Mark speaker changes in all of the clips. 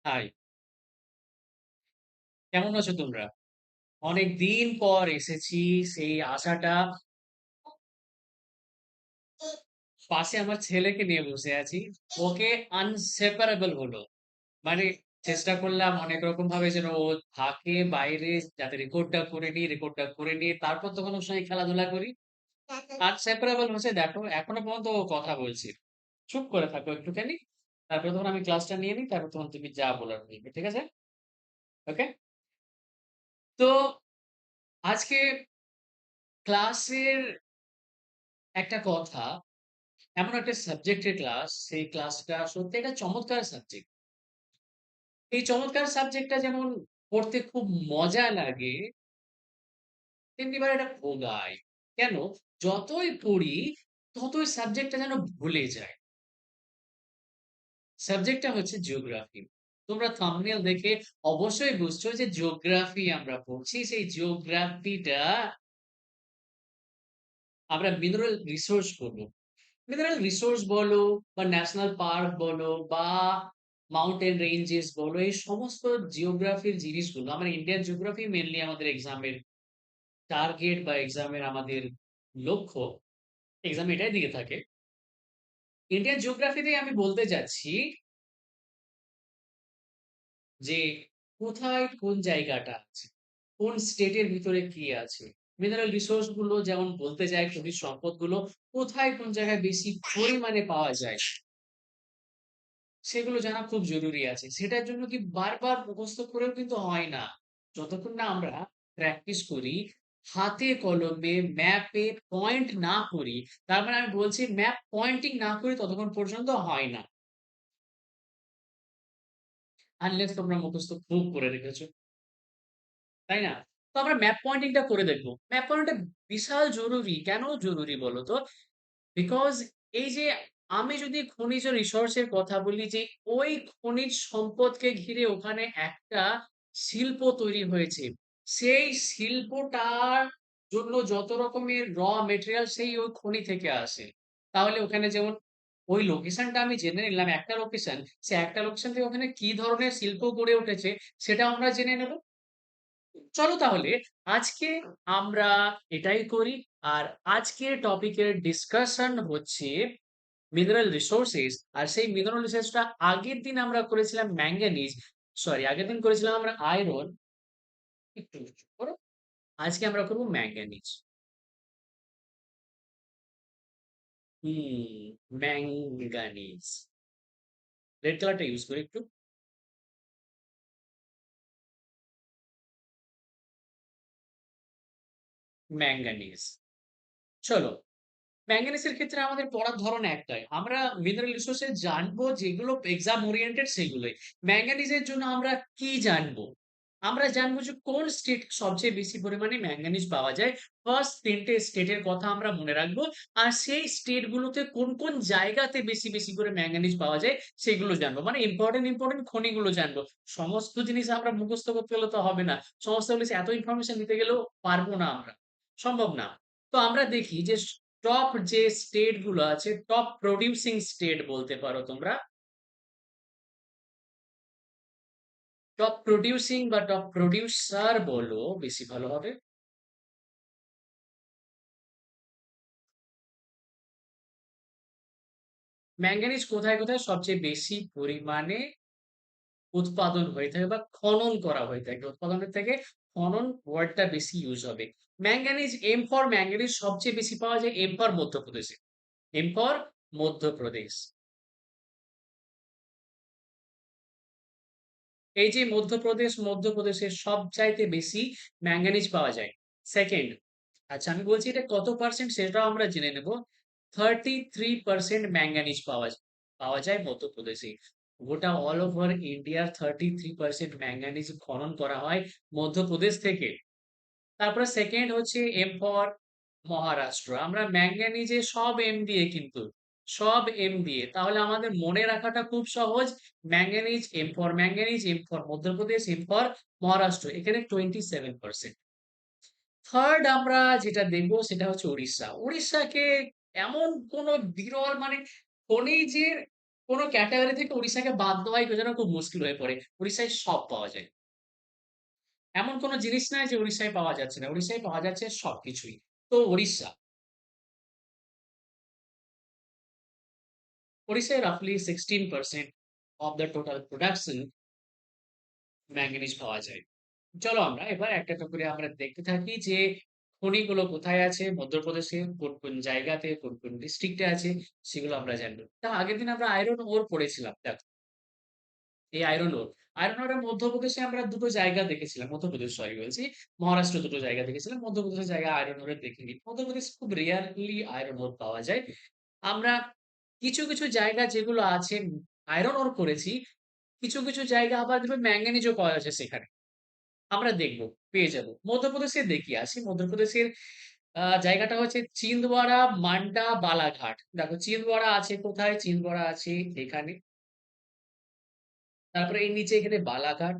Speaker 1: High, কেমন আছো তোমরা? অনেকদিন পর এসেছি। সেই আশাটা পাশে আমার ছেলেকে নিয়ে বসে আছি। ওকে আনসেপারেবল হলো। মানে চেষ্টা করলাম অনেক রকম ভাবে যেন ও থাকে বাইরে, যাতে রেকর্ডটা করে নিয়ে তারপর তখন ওর সঙ্গে খেলাধুলা করি। আনসেপারেবল হচ্ছে, দেখো এখনো পর্যন্ত ও কথা বলছি। চুপ করে থাকো একটুখানি। তারপর তখন আমি ক্লাসটা নিয়ে নিই, তারপর তখন তুমি যা বলার বলবে, ঠিক আছে? ওকে। তো আজকে ক্লাসের একটা কথা, এমন একটা সাবজেক্টের ক্লাস, সেই ক্লাসটা সত্যি একটা চমৎকার সাবজেক্ট। এই চমৎকার সাবজেক্টটা যেমন পড়তে খুব মজা লাগে, তেমনি এবার এটা ভোগায়। কেন? যতই পড়ি ততই সাবজেক্টটা যেন ভুলে যায়। সাবজেক্টটা হচ্ছে জিওগ্রাফি। তোমরা থাম্বনেল দেখে অবশ্যই বুঝছো যে জিওগ্রাফি আমরা পড়ছি। সেই জিওগ্রাফিটা আমরা মিনারেল রিসোর্স পড়বো। মিনারেল রিসোর্স বলো বা ন্যাশনাল পার্ক বলো বা মাউন্টেন রেঞ্জেস বলো, এই সমস্ত জিওগ্রাফির জিনিসগুলো, আমার ইন্ডিয়ান জিওগ্রাফি মেনলি আমাদের এক্সামের টার্গেট বা এক্সামের আমাদের লক্ষ্য, এক্সাম এটাই দিকে থাকে। ইন্ডিয়ান জিওগ্রাফিতে আমি বলতে চাচ্ছি যে কোথায় কোন জায়গাটা আছে, কোন স্টেটের ভিতরে কি আছে। মিনারেল রিসোর্স গুলো যেমন বলতে যায়, খনিজ সম্পদগুলো কোথায় কোন জায়গায় বেশি পরিমাণে পাওয়া যায়, সেগুলো জানা খুব জরুরি আছে। সেটার জন্য কি বারবার মুখস্থ করেও কিন্তু হয় না। যতক্ষণ না আমরা প্র্যাকটিস করি, হাতে কলমে ম্যাপে পয়েন্ট না করি, তার মানে আমি বলছি ম্যাপ পয়েন্টিং না করি ততক্ষণ পর্যন্ত হয় না। আনলেস তোমরা মুখস্থ খুব করে রেখেছো, তাই না? তো আমরা ম্যাপ পয়েন্টিংটা করে দেখবো। ম্যাপ পয়েন্টিংটা বিশাল জরুরি। কেন জরুরি বলো তো? বিকজ এই যে আমি যদি খনিজ রিসোর্সের কথা বলি, যে ওই খনিজ সম্পদকে ঘিরে ওখানে একটা শিল্প তৈরি হয়েছে, সেই শিল্পটার জন্য যত রকমের মেটেরিয়াল সেই ওই খনি থেকে আসে। তাহলে ওখানে যেমন ওই লোকেশনটা আমি জেনে নিলাম, একটা লোকেশন, সে একটা লোকেশন থেকে ওখানে কি ধরনের শিল্প গড়ে উঠেছে সেটা আমরা জেনে নেব। চলো তাহলে আজকে আমরা এটাই করি। আর আজকের টপিকের ডিসকাশন হচ্ছে মিনারেল রিসোর্সেস। আর সেই মিনারেল রিসোর্সটা আগের দিন আমরা করেছিলাম ম্যাঙ্গানিজ, সরি আগের দিন করেছিলাম আমরা আয়রন। একটু চুপ করো। আজকে আমরা করবো ম্যাঙ্গানিজ। ম্যাঙ্গানিজ রেড কালারটা ইউজ করি একটু। ম্যাঙ্গানিজ। চলো, ম্যাঙ্গানিজের ক্ষেত্রে আমাদের পড়ার ধরন একটাই, আমরা মিনারেল রিসোর্সে জানবো যেগুলো এক্সাম ওরিয়েন্টেড সেগুলোই। ম্যাঙ্গানিজের জন্য আমরা কি জানবো? আমরা জানবো যে কোন স্টেট সবচেয়ে বেশি পরিমাণে ম্যাঙ্গানিজ পাওয়া যায়। ফার্স্ট তিনটে স্টেটের কথা আমরা মনে রাখবো। আর সেই স্টেট গুলোতে কোন কোন জায়গাতে বেশি বেশি করে ম্যাঙ্গানিজ পাওয়া যায় সেগুলো জানবো, মানে ইম্পর্টেন্ট ইম্পর্টেন্ট খনিগুলো জানবো। সমস্ত জিনিস আমরা মুখস্থ করতে গেলে তো হবে না, সমস্ত জিনিস এত ইনফরমেশন দিতে গেলেও পারবো না আমরা, সম্ভব না। তো আমরা দেখি যে টপ যে স্টেট গুলো আছে, টপ প্রডিউসিং স্টেট বলতে পারো তোমরা, টপ প্রডিউসিং বা টপ প্রডিউসার বলো বেশি ভালো হবে। ম্যাঙ্গানিজ কোথায় কোথায় সবচেয়ে বেশি পরিমাণে উৎপাদন হয়ে থাকে বা খনন করা হয়ে থাকে, উৎপাদনের থেকে খনন ওয়ার্ডটা বেশি ইউজ হবে। ম্যাঙ্গানিজ, এম ফর ম্যাঙ্গানিজ সবচেয়ে বেশি পাওয়া যায় এম ফর মধ্যপ্রদেশে। M for Madhya Pradesh. এই যে মধ্যপ্রদেশের সবচাইতে বেশি ম্যাঙ্গানিজ পাওয়া যায়। সেকেন্ড, আচ্ছা আমি বলছি এটা কত পার্সেন্ট সেটাও আমরা জেনে নেব। 33% ম্যাঙ্গানিজ পাওয়া যায় মধ্যপ্রদেশে। গোটা অল ওভার ইন্ডিয়ার 33% ম্যাঙ্গানিজ খনন করা হয় মধ্যপ্রদেশ থেকে। তারপরে সেকেন্ড হচ্ছে এম ফর মহারাষ্ট্র। আমরা ম্যাঙ্গানিজে সব এম দিয়ে, কিন্তু সব এম দিয়ে, তাহলে আমাদের মনে রাখাটা খুব সহজ। Manganese, M for manganese, M for Madhya Pradesh, M for Maharashtra, এখানে 27%। থার্ড আমরা যেটা দেখবো সেটা হচ্ছে উড়িষ্যা। উড়িষ্যাকে এমন কোন বিরল, মানে খনিজের কোন ক্যাটেগরি থেকে উড়িষ্যাকে বাদ দেওয়াই যেন খুব মুশকিল হয়ে পড়ে। উড়িষ্যায় সব পাওয়া যায়। এমন কোন জিনিস নাই যে উড়িষ্যায় পাওয়া যাচ্ছে না। উড়িষ্যায় পাওয়া যাচ্ছে সবকিছুই। তো উড়িষ্যায় রাফলি 16% of the total production manganese পাওয়া যায়। চলো আমরা এবার একটা, একটা করে আমরা দেখতে থাকি যে খনিগুলো কোথায় আছে, মধ্যপ্রদেশে কোন জায়গাতে, কোন ডিস্ট্রিক্টে আছে সেগুলো আমরা জানবো। তার আগের দিন আমরা আয়রন ওর পড়েছিলাম। দেখো এই আয়রন ওর। আয়রন ওরের মধ্যপ্রদেশে আমরা ২ টো জায়গা দেখেছিলাম। মধ্যপ্রদেশ সরি বলছি। মহারাষ্ট্র ২ টো জায়গা দেখেছিলাম। মধ্যপ্রদেশের জায়গা আয়রন ওরের দেখিনি। মধ্যপ্রদেশে খুব রেয়ারলি আয়রন ওর পাওয়া যায়। আমরা কিছু, কিছু জায়গা যেগুলো আছে আয়রন ওর করেছি, কিছু, কিছু জায়গা আবার দেখবে ম্যাঙ্গানিজও পাওয়া যাচ্ছে সেখানে। আমরা দেখব, পেয়ে যাব। মধ্যপ্রদেশে দেখি আসি। মধ্যপ্রদেশের জায়গাটা হচ্ছে চিন্দওয়ারা, মান্ডা, বালাঘাট। দেখো চিন্দওয়ারা আছে কোথায়? চিন্দওয়ারা আছে এখানে। তারপরে এর নিচে এখানে বালাঘাট।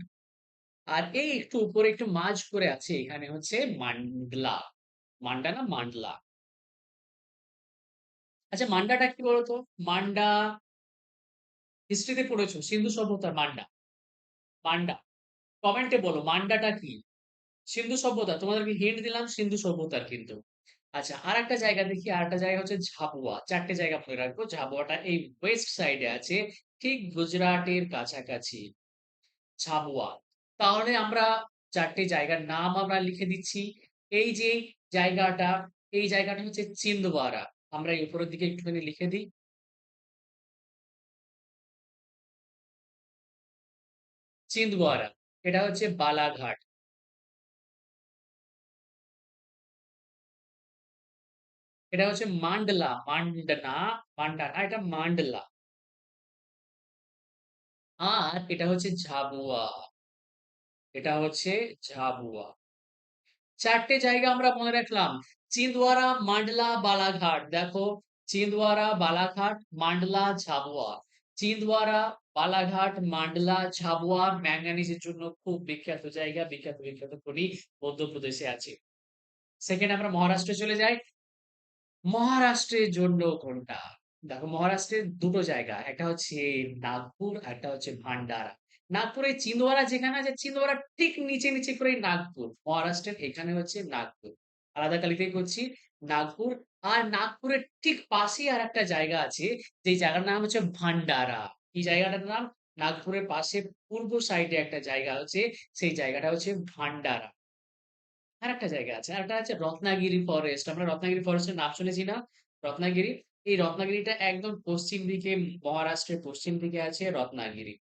Speaker 1: আর এই একটু উপরে একটু মাঝ করে আছে এখানে হচ্ছে মান্ডলা। মান্ডা না মান্ডলা। আচ্ছা মান্ডাটা কি বলতো? মান্ডা হিস্ট্রিতে পড়েছো? সিন্ধু সভ্যতার মান্ডা। মান্ডা। কমেন্টে বলো মান্ডাটা কি? সিন্ধু সভ্যতা। তোমাদেরকে হিন্ট দিলাম সিন্ধু সভ্যতার কিন্তু। আচ্ছা আরেকটা জায়গা দেখি। আরেকটা জায়গা হচ্ছে ঝাবুয়া। ৪ টে জায়গা মনে রাখবো। ঝাবুয়াটা এই ওয়েস্ট সাইডে আছে। ঠিক গুজরাটের কাছাকাছি। ঝাবুয়া। তাহলে আমরা ৪ টে জায়গার নাম আমরা লিখে দিচ্ছি। এই যে জায়গাটা, এই জায়গাটা হচ্ছে চিন্দওয়ারা। আমরা এই উপরের দিকে একটুখানি লিখে দিই। চিন্দওয়ারা। এটা হচ্ছে বালাঘাট। এটা হচ্ছে মান্ডলা। মান্ডনা, মান্ডানা এটা মান্ডলা। আর এটা হচ্ছে ঝাবুয়া। এটা হচ্ছে ঝাবুয়া। ৪ টে জায়গা আমরা মনে রাখলাম। চিন্দওয়ারা, মান্ডলা, বালাঘাট। দেখো চিন্দওয়ারা, বালাঘাট, মান্ডলা, ঝাবুয়া। চিন্দওয়ারা, বালাঘাট, মান্ডলা, ঝাবুয়া ম্যাঙ্গানিজের জন্য খুব বিখ্যাত জায়গা। বিখ্যাত, বিখ্যাত খনি মধ্যপ্রদেশে আছে। সেকেন্ড আমরা মহারাষ্ট্রে চলে যাই। মহারাষ্ট্রের জন্য কোনটা? দেখো মহারাষ্ট্রের ২ টো জায়গা। একটা হচ্ছে নাগপুর, আরেকটা হচ্ছে ভান্ডারা। নাগপুরের চিন্দওয়ারা যেখানে আছে, চিন্দওয়ারার ঠিক নিচে, নিচে করেই নাগপুর। মহারাষ্ট্রের এখানে হচ্ছে নাগপুর। আলাদা কালিতে করছি নাগপুর। আর নাগপুরের ঠিক পাশেই আরেকটা জায়গা আছে, যেই জায়গাটার নাম হচ্ছে ভান্ডারা। এই জায়গাটার নাম নাগপুরের পাশে পূর্ব সাইডে একটা জায়গা আছে, সেই জায়গাটা হচ্ছে ভান্ডারা। আরেকটা জায়গা আছে। আরেকটা আছে রত্নাগিরি ফরেস্ট। আমরা রত্নাগিরি ফরেস্টের নাম শুনেছি না? রত্নাগিরি। এই রত্নাগিরিটা একদম পশ্চিম দিকে মহারাষ্ট্রের পশ্চিম দিকে আছে রত্নাগিরি।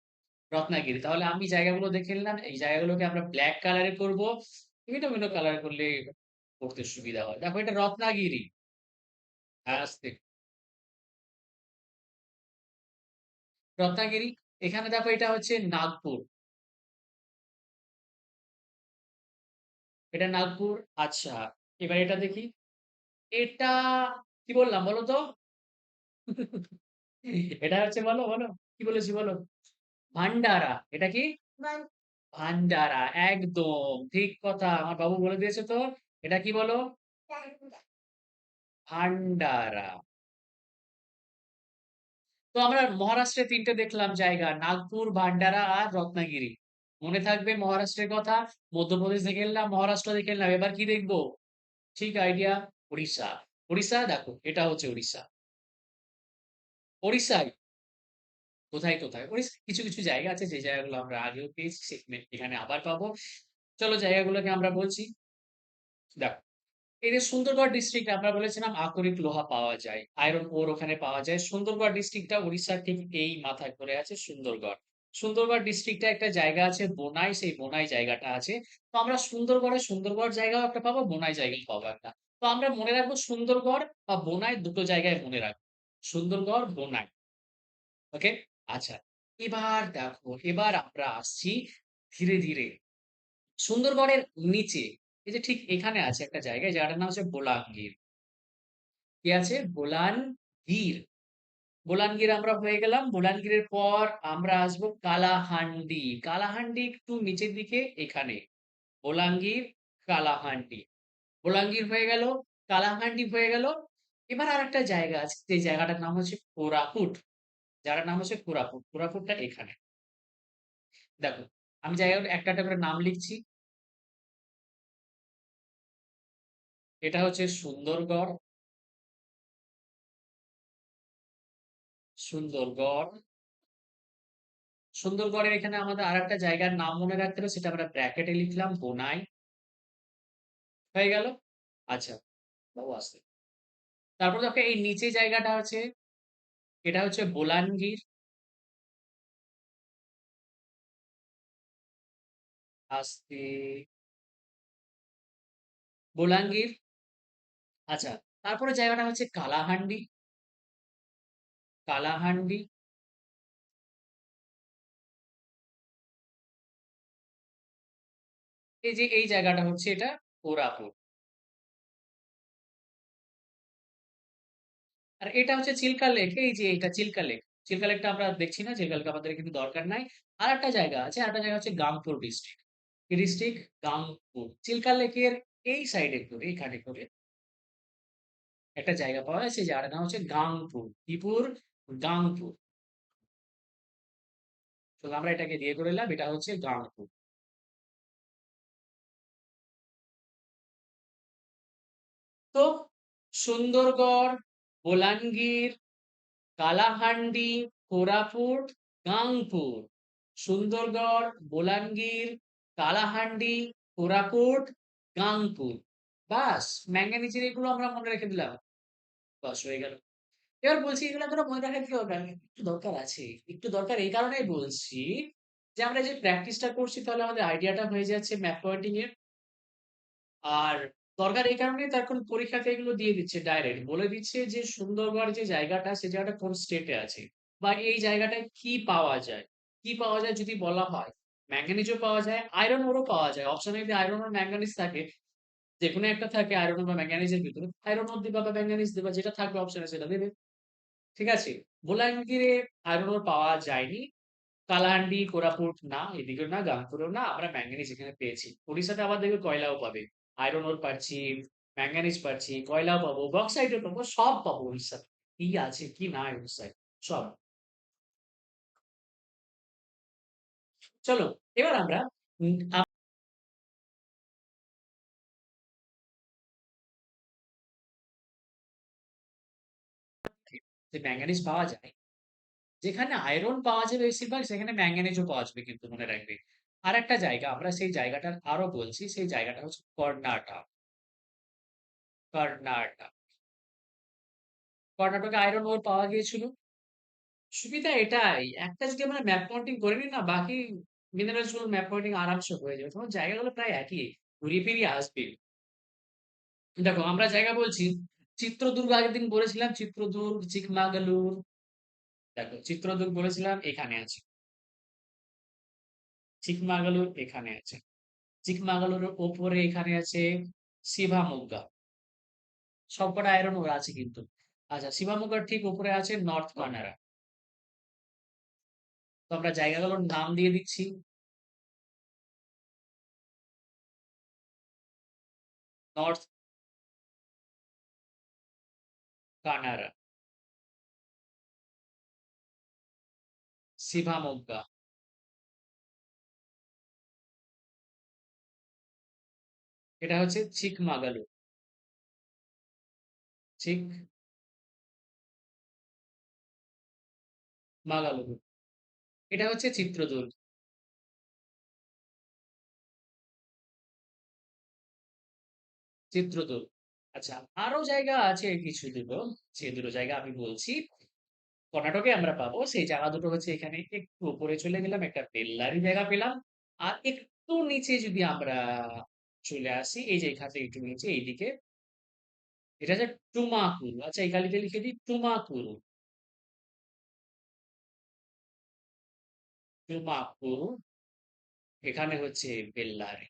Speaker 1: রত্নাগিরি। তাহলে আমি জায়গাগুলো দেখে নিলাম। এই জায়গাগুলোকে আমরা ব্লাক কালারে করব। বিভিন্ন, বিভিন্ন কালার করলে পড়তে সুবিধা হয়। দেখো এটা রত্নাগিরি। আস্তে। রত্নাগিরি। এখানে দেখো এটা হচ্ছে নাগপুর। এটা নাগপুর। আচ্ছা, এবার এটা দেখি। এটা কি বললাম বলো তো? এটা হচ্ছে বলো, বলো। কি বলেছি বলো? ভান্ডারা। এটা কি? ভান্ডারা। একদম ঠিক কথা। আমার বাবু বলে দিয়েছে তো। এটা কি বলো? ভান্ডারা। তো আমরা মহারাষ্ট্রে ৩ টে দেখলাম জায়গা। নাগপুর, ভান্ডারা আর রত্নাগিরি। মনে থাকবে মহারাষ্ট্রের কথা। মধ্যপ্রদেশ দেখে এলাম, মহারাষ্ট্র দেখে এলাম। এবার কি দেখবো? ঠিক আইডিয়া। উড়িষ্যা। উড়িষ্যা দেখো এটা হচ্ছে উড়িষ্যা। উড়িষ্যায় কোথায়, কোথায়? কিছু, কিছু জায়গা আছে যে জায়গাগুলো আমরা আগেও পেয়েছি এখানে আবার পাবো। চলো জায়গাগুলোকে আমরা বলছি। দেখো এই যে সুন্দরগড় ডিস্ট্রিক্ট আমরা বলেছিলাম আকরিক লোহা পাওয়া যায়। আয়রন ওর ওখানে পাওয়া যায়। সুন্দরগড় ডিস্ট্রিক্টটা উড়িষ্যার ঠিক এই মাথায় পড়ে আছে সুন্দরগড়। সুন্দরগড় ডিস্ট্রিক্টে একটা জায়গা আছে বোনাই, সেই বোনাই জায়গাটা আছে। তো আমরা সুন্দরগড় জায়গাও একটা পাবো, বোনাই জায়গাও পাবো একটা। তো আমরা মনে রাখবো সুন্দরগড় বা বোনাই ২ টো জায়গায় মনে রাখবো। সুন্দরগড়, বোনাই। ওকে? আচ্ছা। এবার দেখো, এবার আমরা আসছি ধীরে, ধীরে সুন্দরবনের নিচে এই যে ঠিক এখানে আছে একটা জায়গায় জায়গাটার নাম হচ্ছে বোলাঙ্গীর। কি আছে? বোলানগীর। বোলানগীর আমরা হয়ে গেলাম। বোলানগীরের পর আমরা আসবো কালাহান্ডি। কালাহান্ডি একটু নিচের দিকে এখানে। বোলাঙ্গীর, কালাহান্ডি। বোলাঙ্গীর হয়ে গেল, কালাহান্ডি হয়ে গেল। এবার আরেকটা জায়গা আছে যে জায়গাটার নাম হচ্ছে কোরাপুট। জায়গাটার নাম হচ্ছে কোরাপুট। কোরাপুটটা এখানে। দেখো, আমি জায়গাটা একটা, একটা করে নাম লিখছি। এটা হচ্ছে সুন্দরগড়, সুন্দরগড়। সুন্দরগড়ের এখানে আমাদের আরেকটা জায়গার নাম মনে রাখতে হবে, সেটা আমরা ব্র্যাকেটে লিখলাম বোনাই। হয়ে গেল? আচ্ছা, বাবু আসতে। তারপর দেখো এই নিচে জায়গাটা আছে, এটা হচ্ছে বোলানগির। আস্তে, বোলাঙ্গীর। আচ্ছা, তারপরে জায়গাটা হচ্ছে কালাহান্ডি। কালাহান্ডি। এই যে এই জায়গাটা হচ্ছে এটা কোরাপুট। আর এটা হচ্ছে চিল্কা লেক। এই যে এটা চিল্কা লেক। চিল্কা লেকটা আমরা দেখছি না, চিল্কা লেক আমাদের কিন্তু দরকার নাই। আর একটা জায়গা আছে, আরেকটা জায়গা হচ্ছে গাংপুর ডিস্ট্রিক্ট। কি ডিস্ট্রিক্ট? গাংপুর। চিল্কা লেকের এই সাইডে করে, এইখানে করে একটা জায়গা পাওয়া যায়, সেই জায়গাটার নাম হচ্ছে গাংপুর। কিপুর? গাংপুর। তো আমরা এটাকে দিয়ে করে নিলাম, এটা হচ্ছে গাংপুর। তো সুন্দরগড়, বোলাঙ্গীর, কালাহান্ডি, কোরাপুট, গাংপুর। সুন্দরগড়, বোলাঙ্গীর, কালাহান্ডি, কোরাপুট, গাংপুর। বাস, ম্যাঙ্গানিজের এগুলো আমরা মনে রেখে দিলাম। বাস হয়ে গেল। এবার বলছি এগুলো আমরা মনে রাখার কি দরকার? একটু দরকার আছে। একটু দরকার এই কারণেই বলছি যে আমরা যে প্র্যাকটিসটা করছি তাহলে আমাদের আইডিয়াটা হয়ে যাচ্ছে ম্যাপ পয়েন্টিং এর। আর দরকার এই কারণেই তার কোন পরীক্ষাতে এগুলো দিয়ে দিচ্ছে ডাইরেক্ট বলে দিচ্ছে যে সুন্দরগড় যে জায়গাটা সে জায়গাটা কোন স্টেটে আছে বা এই জায়গাটায় কি পাওয়া যায়। কি পাওয়া যায় যদি বলা হয়, ম্যাঙ্গানিজও পাওয়া যায়, আয়রন ওরও পাওয়া যায়। অপশনে যদি আয়রন আর ম্যাঙ্গানিজ থাকে, যেকোনো একটা থাকে আয়রন বা ম্যাঙ্গানিজের ভিতরে, আয়রন ওর দিবা বা ম্যাঙ্গানিজ দিবা, যেটা থাকবে অপশনে সেটা দেবে। ঠিক আছে? বোলাঙ্গীরে আয়রন ওর পাওয়া যায়নি। কালাহান্ডি, কোরাপুট না, এদিকেও না, গাংপুরেও না। আমরা ম্যাঙ্গানিজ এখানে পেয়েছি। ওড়িশাতে আবার দেখবে কয়লাও পাবে। আয়রন ওর পাচ্ছি, ম্যাঙ্গানিজ পাচ্ছি, কয়লাও পাবো, বক্সাইটও পাবো, সব পাবো উড়িষ্যাতে। কি আছে কি নাই উড়িষ্যায়, সব। চলো, এবার আমরা যে ম্যাঙ্গানিজ পাওয়া যায়, যেখানে আয়রন পাওয়া যাবে বেশিরভাগ সেখানে ম্যাঙ্গানিজও পাওয়া যাবে, কিন্তু মনে রাখবে। আর একটা জায়গা আমরা সেই জায়গাটার আরো বলছি, সেই জায়গাটা হচ্ছে কর্ণাটক। কর্ণাটক। কর্ণাটকে আয়রন ওর পাওয়া গিয়েছিল। সুবিধা এটাই, একটা যদি আমরা ম্যাপ পয়েন্টিং করে নিই না, বাকি মিনারেলস গুলো ম্যাপ পয়েন্টিং আরামসে হয়ে যাবে। তোমার জায়গাগুলো প্রায় একই, ঘুরিয়ে ফিরিয়ে আসবে। দেখো আমরা জায়গা বলছি, চিত্রদুর্গ আগের দিন বলেছিলাম, চিত্রদুর্গ, চিকমাগালুর। দেখো চিত্রদুর্গ বলেছিলাম এখানে আছে, চিকমাগালুর এখানে আছে, চিকমাগালুরের ওপরে এখানে আছে শিভামোগ্গা। সবকটা আয়রন ওর আছে কিন্তু। আচ্ছা, শিভামোগ্গার ঠিক উপরে আছে নর্থ কানাড়া। তো আমরা জায়গাগুলোর নাম দিয়ে দিচ্ছি। নর্থ কানাড়া, শিভামোগ্গা। এটা হচ্ছে চিকমাগালুর। চিকমাগালুর। এটা হচ্ছে চিত্রদুর্গ। চিত্রদুর্গ। আচ্ছা, আরো জায়গা আছে কিছু দুটো, যে দুটো জায়গা আমি বলছি কর্ণাটকে আমরা পাবো। সেই জায়গা দুটো হচ্ছে এখানে একটু উপরে চলে গেলাম, একটা বেল্লারি জায়গা পেলাম। আর একটু নিচে যদি আমরা চলে আসি, এই যে এখান থেকে একটু নিচে এইদিকে, এটা হচ্ছে টুমাকুরু। আচ্ছা, এই খালিতে লিখে দিই টুমাকুরু। টুমাকুরু। এখানে হচ্ছে বেল্লারি।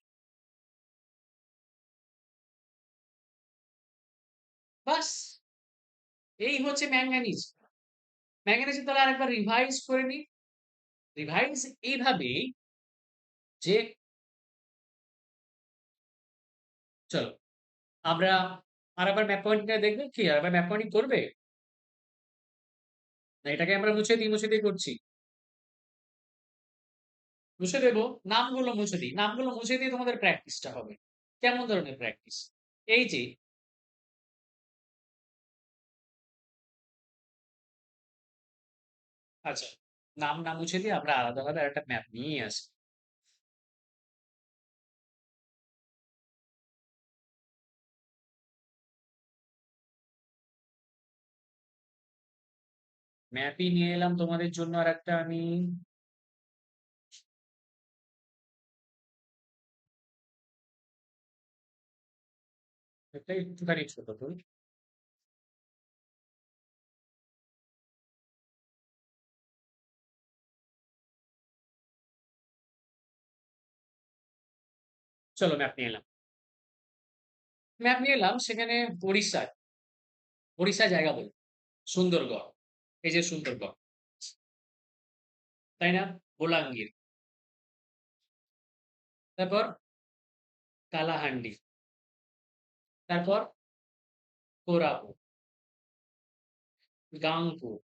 Speaker 1: বাস, এই হচ্ছে ম্যাঙ্গানিজ। ম্যাঙ্গানিজ তাহলে আরেকবার রিভাইজ করে নিই। রিভাইজ এইভাবে যে, চলো আমরা আরেকবার ম্যাপ পয়েন্টিংটা দেখবে, কি আরেকবার ম্যাপ পয়েন্টিং করবে? না এটাকে আমরা মুছে দিই করছি। মুছে দেব, নামগুলো মুছে দিই। নামগুলো মুছে দিয়ে তোমাদের প্র্যাকটিসটা হবে। কেমন ধরনের প্র্যাকটিস? এই যে আচ্ছা, নাম না মুছে দিয়ে আমরা আলাদাভাবে আরেকটা ম্যাপ নিয়েই আসি। ম্যাপই নিয়ে এলাম তোমাদের জন্য আরেকটা আমি। এটা একটুখানি ছোট করি। চলো ম্যাপ নিয়ে এলাম। ম্যাপ নিয়ে এলাম সেখানে ওড়িশার, ওড়িশা জায়গা বলি। সুন্দরগড়। এই যে সুন্দরগড়, তাই না? বোলাঙ্গীর। তারপর কালাহান্ডি। তারপর কোরাপুট, গাংপুর।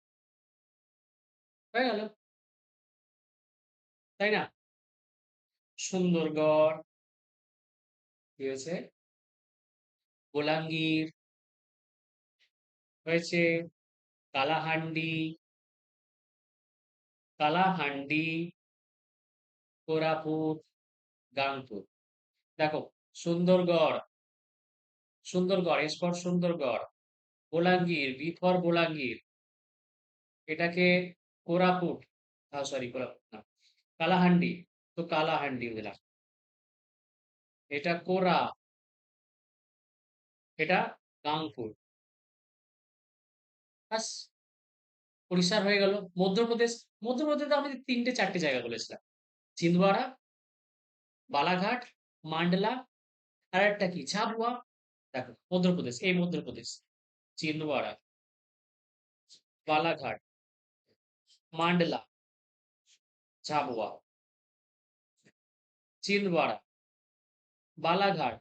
Speaker 1: হয়ে গেল, তাই না? সুন্দরগড়, কি হয়েছে? বোলাঙ্গীর হয়েছে, কালাহান্ডি, কালাহান্ডি, কোরাপুট, গাংপুর। দেখো, Sundargarh, Sundargarh, S for Sundargarh. Bolangir, B for Bolangir. এটাকে কোরাপুট, সরি কোরাপুট না, কালাহান্ডি, তো কালাহান্ডি দিলাম। এটা কোরা, এটা গাংপুর। ব্যাস, উড়িষ্যার হয়ে গেল। মধ্যপ্রদেশ, মধ্যপ্রদেশে আমি ৩-৪টে জায়গা বলেছিলাম। চিন্দওয়াড়া, বালাঘাট, মান্ডলা, আর একটা কি ঝাবুয়া। দেখো মধ্যপ্রদেশ, এই মধ্যপ্রদেশ, চিন্দওয়াড়া, বালাঘাট, মান্ডলা, ঝাবুয়া, চিন্দওয়াড়া, বালাঘাট,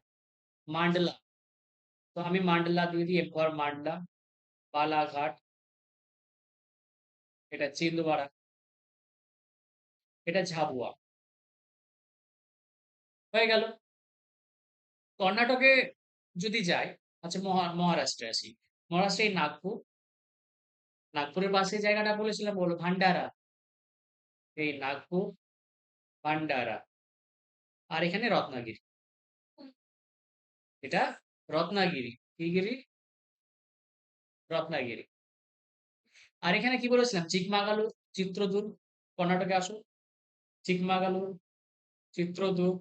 Speaker 1: মান্ডলা। তো আমি মান্ডলা দিয়ে দিই, এরপর মান্ডলা, বালাঘাট, এটা চিন্দওয়াড়া, এটা ঝাবুয়া। হয়ে গেল। কর্ণাটকে যদি যাই, আচ্ছা মহারাষ্ট্রে আসি। মহারাষ্ট্রে এই নাগপুর, নাগপুরের পাশে জায়গাটা বলেছিলাম বলো, ভান্ডারা। এই নাগপুর, ভান্ডারা। আর এখানে রত্নাগিরি। এটা রত্নাগিরি। কি গিরি? রত্নাগিরি। আর এখানে কি বলেছিলাম? চিকমাগালুর, চিত্রদুর্গ। কর্ণাটকে আসো, চিকমাগালুর, চিত্রদুর্গ,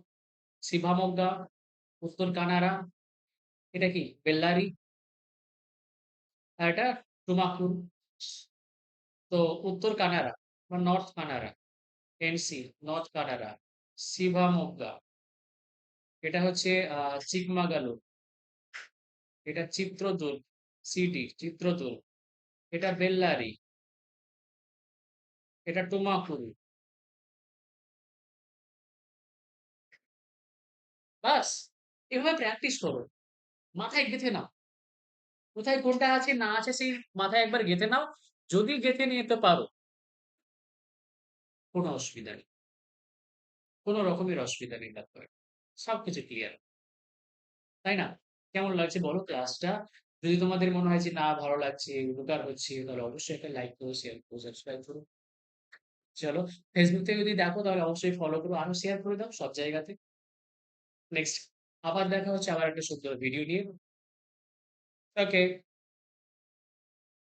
Speaker 1: শিভামোগা, উত্তর কানাড়া। এটা কি বেল্লারি, আর এটা টুমাকুর। তো উত্তর কানাড়া বা north Kanara, NC, north Kanara, Shivamogga. এটা হচ্ছে চিকমাগালুর। এটা চিত্রদুর্গ, সিটি চিত্রদুর্গ। এটা বেল্লারি, এটা টুমাকুরু। বাস, এভাবে প্র্যাকটিস করো, মাথায় গেঁথে নাও। কোথায় কোনটা আছে না আছে সেই মাথায় একবার গেঁথে নাও। যদি গেঁথে নিতে পারো, কোনো অসুবিধা নেই, কোনো রকমের অসুবিধা নেই। তারপরে সবকিছু ক্লিয়ার, তাই না? কেমন লাগছে বলো ক্লাসটা? যদি তোমাদের মনে হয় যে না ভালো লাগছে, উপকার হচ্ছে, তাহলে অবশ্যই একটা লাইক করো, শেয়ার করো, সাবস্ক্রাইব করো। চলো, ফেসবুক থেকে যদি দেখো তাহলে অবশ্যই ফলো করো, আরো শেয়ার করে দাও সব জায়গাতে। নেক্সট আবার দেখা হচ্ছে আবার একটা সুন্দর ভিডিও নিয়ে। ওকে।